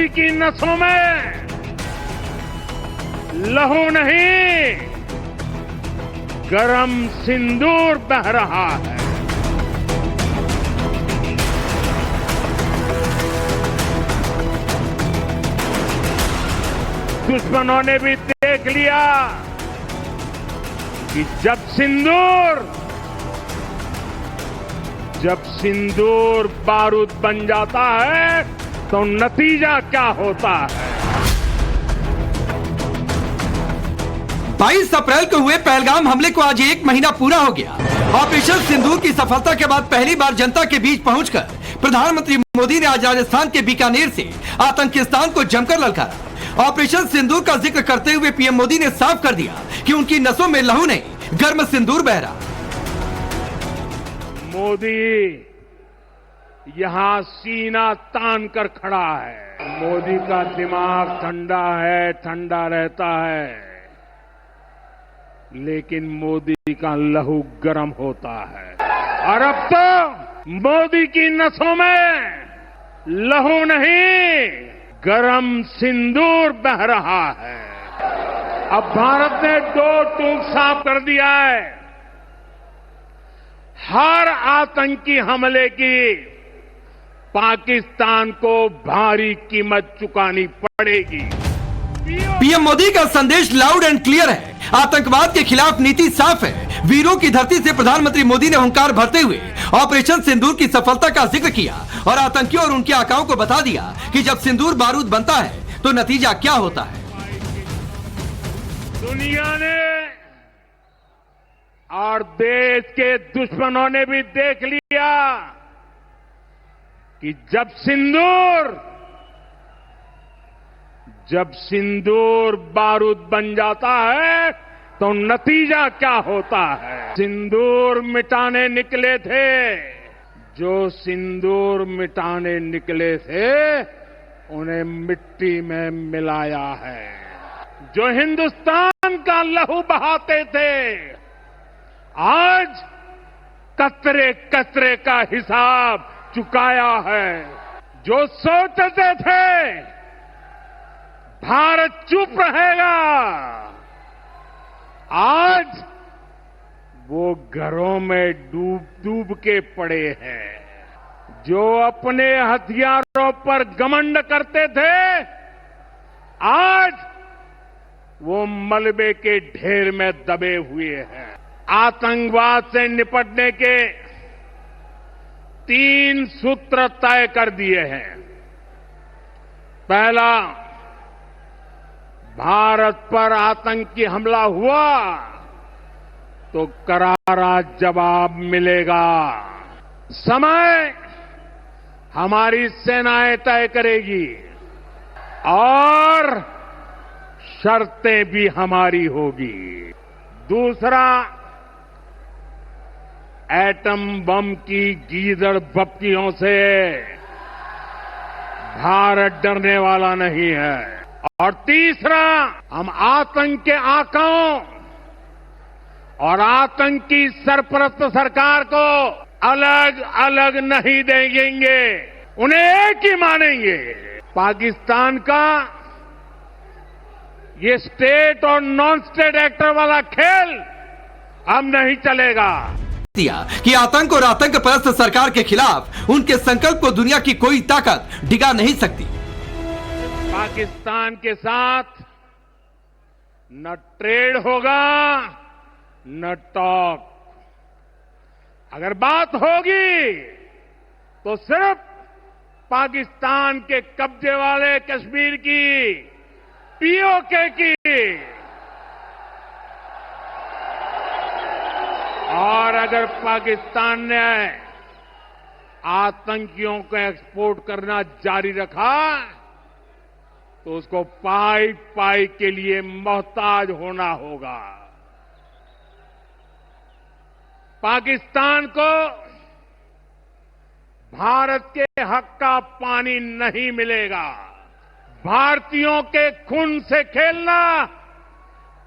मोदी की नसों में लहू नहीं, गरम सिंदूर बह रहा है। दुश्मनों ने भी देख लिया कि जब सिंदूर बारूद बन जाता है तो नतीजा क्या होता है। 22 अप्रैल को हुए पहलगाम हमले को आज 1 महीना पूरा हो गया। ऑपरेशन सिंदूर की सफलता के बाद पहली बार जनता के बीच पहुंचकर प्रधानमंत्री मोदी ने आज राजस्थान के बीकानेर से आतंकिस्तान को जमकर ललकारा। ऑपरेशन सिंदूर का जिक्र करते हुए पीएम मोदी ने साफ कर दिया कि उनकी नसों में लहू नहीं, गर्म सिंदूर बह रहा। मोदी यहां सीना तान कर खड़ा है। मोदी का दिमाग ठंडा रहता है, लेकिन मोदी का लहू गर्म होता है। और अब तो मोदी की नसों में लहू नहीं, गरम सिंदूर बह रहा है। अब भारत ने दो टूक साफ कर दिया है। हर आतंकी हमले की पाकिस्तान को भारी कीमत चुकानी पड़ेगी। पीएम मोदी का संदेश लाउड एंड क्लियर है। आतंकवाद के खिलाफ नीति साफ है। वीरों की धरती से प्रधानमंत्री मोदी ने हुंकार भरते हुए ऑपरेशन सिंदूर की सफलता का जिक्र किया और आतंकियों और उनके आकाओं को बता दिया कि जब सिंदूर बारूद बनता है तो नतीजा क्या होता है। दुनिया ने और देश के दुश्मनों ने भी देख लिया कि जब सिंदूर बारूद बन जाता है तो नतीजा क्या होता है। सिंदूर मिटाने निकले थे, जो सिंदूर मिटाने निकले थे उन्हें मिट्टी में मिलाया है। जो हिंदुस्तान का लहू बहाते थे आज कतरे कतरे का हिसाब चुकाया है। जो सोचते थे भारत चुप रहेगा, आज वो घरों में डूब के पड़े हैं। जो अपने हथियारों पर घमंड करते थे आज वो मलबे के ढेर में दबे हुए हैं। आतंकवाद से निपटने के 3 सूत्र तय कर दिए हैं। पहला, भारत पर आतंकी हमला हुआ तो करारा जवाब मिलेगा। समय हमारी सेनाएं तय करेगी और शर्तें भी हमारी होगी। दूसरा, एटम बम की गीदड़ बप्तियों से भारत डरने वाला नहीं है। और तीसरा, हम आतंक के आकाओं और आतंकी सरपरस्त सरकार को अलग अलग नहीं देंगे, उन्हें एक ही मानेंगे। पाकिस्तान का ये स्टेट और नॉन स्टेट एक्टर वाला खेल अब नहीं चलेगा। दिया कि आतंक और आतंक परस्त सरकार के खिलाफ उनके संकल्प को दुनिया की कोई ताकत डिगा नहीं सकती। पाकिस्तान के साथ न ट्रेड होगा न टॉक। अगर बात होगी तो सिर्फ पाकिस्तान के कब्जे वाले कश्मीर की, पीओके की। और अगर पाकिस्तान ने आतंकियों को एक्सपोर्ट करना जारी रखा तो उसको पाई पाई के लिए मोहताज होना होगा। पाकिस्तान को भारत के हक का पानी नहीं मिलेगा। भारतीयों के खून से खेलना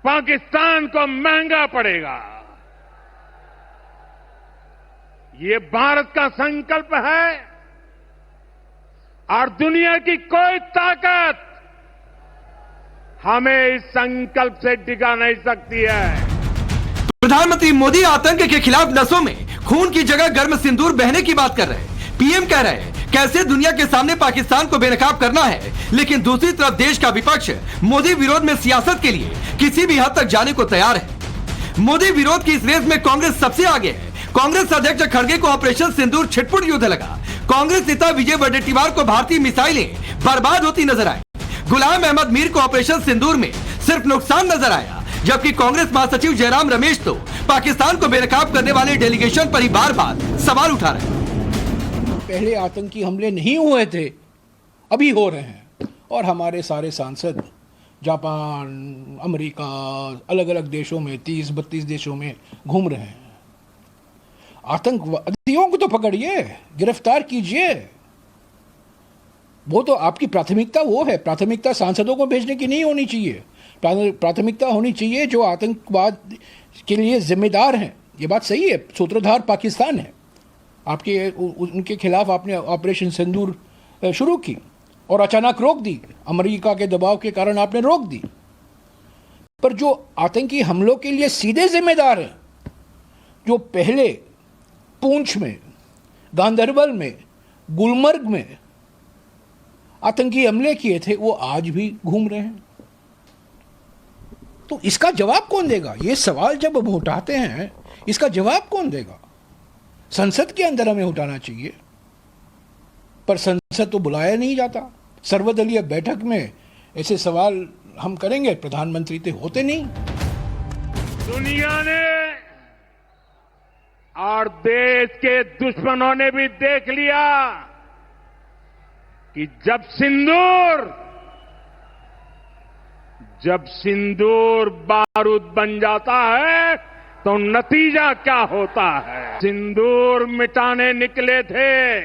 पाकिस्तान को महंगा पड़ेगा। ये भारत का संकल्प है और दुनिया की कोई ताकत हमें इस संकल्प से टिका नहीं सकती है। प्रधानमंत्री मोदी आतंक के खिलाफ नसों में खून की जगह गर्म सिंदूर बहने की बात कर रहे हैं। पीएम कह रहे हैं कैसे दुनिया के सामने पाकिस्तान को बेनकाब करना है, लेकिन दूसरी तरफ देश का विपक्ष मोदी विरोध में सियासत के लिए किसी भी हद तक जाने को तैयार है। मोदी विरोध की इस रेस में कांग्रेस सबसे आगे है। कांग्रेस अध्यक्ष खड़गे को ऑपरेशन सिंदूर छिटपुट युद्ध लगा। कांग्रेस नेता विजय वडेट्टीवार को भारतीय मिसाइलें बर्बाद होती नजर आई। गुलाम अहमद मीर को ऑपरेशन सिंदूर में सिर्फ नुकसान नजर आया, जबकि कांग्रेस महासचिव जयराम रमेश तो पाकिस्तान को बेनकाब करने वाले डेलीगेशन पर ही बार बार सवाल उठा रहे हैं। पहले आतंकी हमले नहीं हुए थे, अभी हो रहे हैं, और हमारे सारे सांसद जापान, अमेरिका, अलग अलग देशों में 30-32 देशों में घूम रहे हैं। आतंकवादियों को तो पकड़िए, गिरफ्तार कीजिए। वो तो आपकी प्राथमिकता वो है। प्राथमिकता सांसदों को भेजने की नहीं होनी चाहिए। प्राथमिकता होनी चाहिए जो आतंकवाद के लिए जिम्मेदार हैं। ये बात सही है, सूत्रधार पाकिस्तान है। आपके उनके खिलाफ आपने ऑपरेशन सिंदूर शुरू की और अचानक रोक दी। अमेरिका के दबाव के कारण आपने रोक दी। पर जो आतंकी हमलों के लिए सीधे जिम्मेदार हैं, जो पहले पूंछ में, गांदरबल में, गुलमर्ग में आतंकी हमले किए थे, वो आज भी घूम रहे हैं। तो इसका जवाब कौन देगा? ये सवाल जब हम उठाते हैं, इसका जवाब कौन देगा? संसद के अंदर हमें उठाना चाहिए, पर संसद तो बुलाया नहीं जाता। सर्वदलीय बैठक में ऐसे सवाल हम करेंगे, प्रधानमंत्री तो होते नहीं। दुनिया ने और देश के दुश्मनों ने भी देख लिया कि जब सिंदूर बारूद बन जाता है तो नतीजा क्या होता है। सिंदूर मिटाने निकले थे,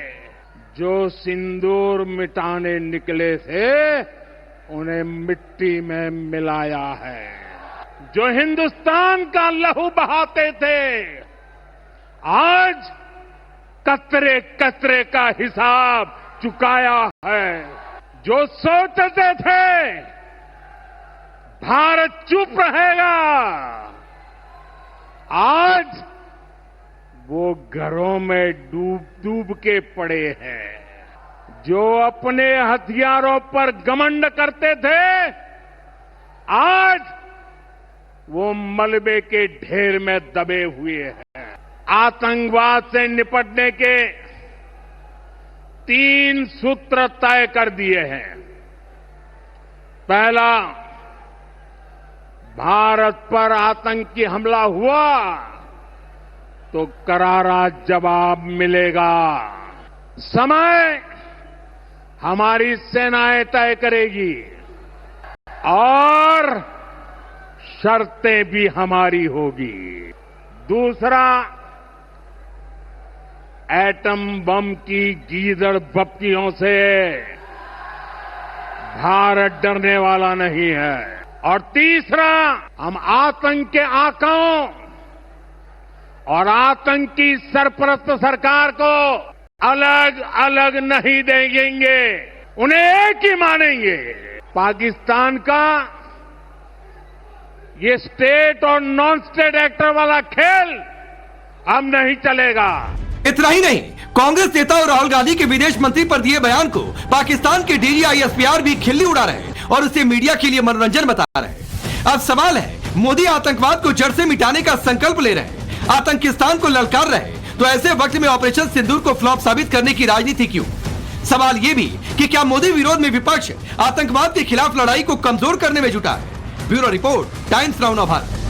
जो सिंदूर मिटाने निकले थे उन्हें मिट्टी में मिलाया है। जो हिंदुस्तान का लहू बहाते थे, आज कतरे कतरे का हिसाब चुकाया है। जो सोचते थे भारत चुप रहेगा, आज वो घरों में डूब डूब के पड़े हैं। जो अपने हथियारों पर घमंड करते थे, आज वो मलबे के ढेर में दबे हुए हैं। आतंकवाद से निपटने के 3 सूत्र तय कर दिए हैं। पहला, भारत पर आतंकी हमला हुआ तो करारा जवाब मिलेगा। समय हमारी सेनाएं तय करेगी और शर्तें भी हमारी होगी। दूसरा, एटम बम की गीदड़ बप्तियों से भारत डरने वाला नहीं है। और तीसरा, हम आतंक के आकाओं और आतंकी सरपरस्त सरकार को अलग अलग नहीं देंगे, उन्हें एक ही मानेंगे। पाकिस्तान का ये स्टेट और नॉन स्टेट एक्टर वाला खेल अब नहीं चलेगा। इतना ही नहीं, कांग्रेस नेता और राहुल गांधी के विदेश मंत्री पर दिए बयान को पाकिस्तान के DGISPR भी खिल्ली उड़ा रहे हैं और उसे मीडिया के लिए मनोरंजन बता रहे हैं। अब सवाल है, मोदी आतंकवाद को जड़ से मिटाने का संकल्प ले रहे हैं, आतंकिस्तान को ललकार रहे हैं, तो ऐसे वक्त में ऑपरेशन सिंदूर को फ्लॉप साबित करने की राजनीति क्यों? सवाल ये भी कि क्या मोदी विरोध में विपक्ष आतंकवाद के खिलाफ लड़ाई को कमजोर करने में जुटा है? Bureau report, times now Bharat.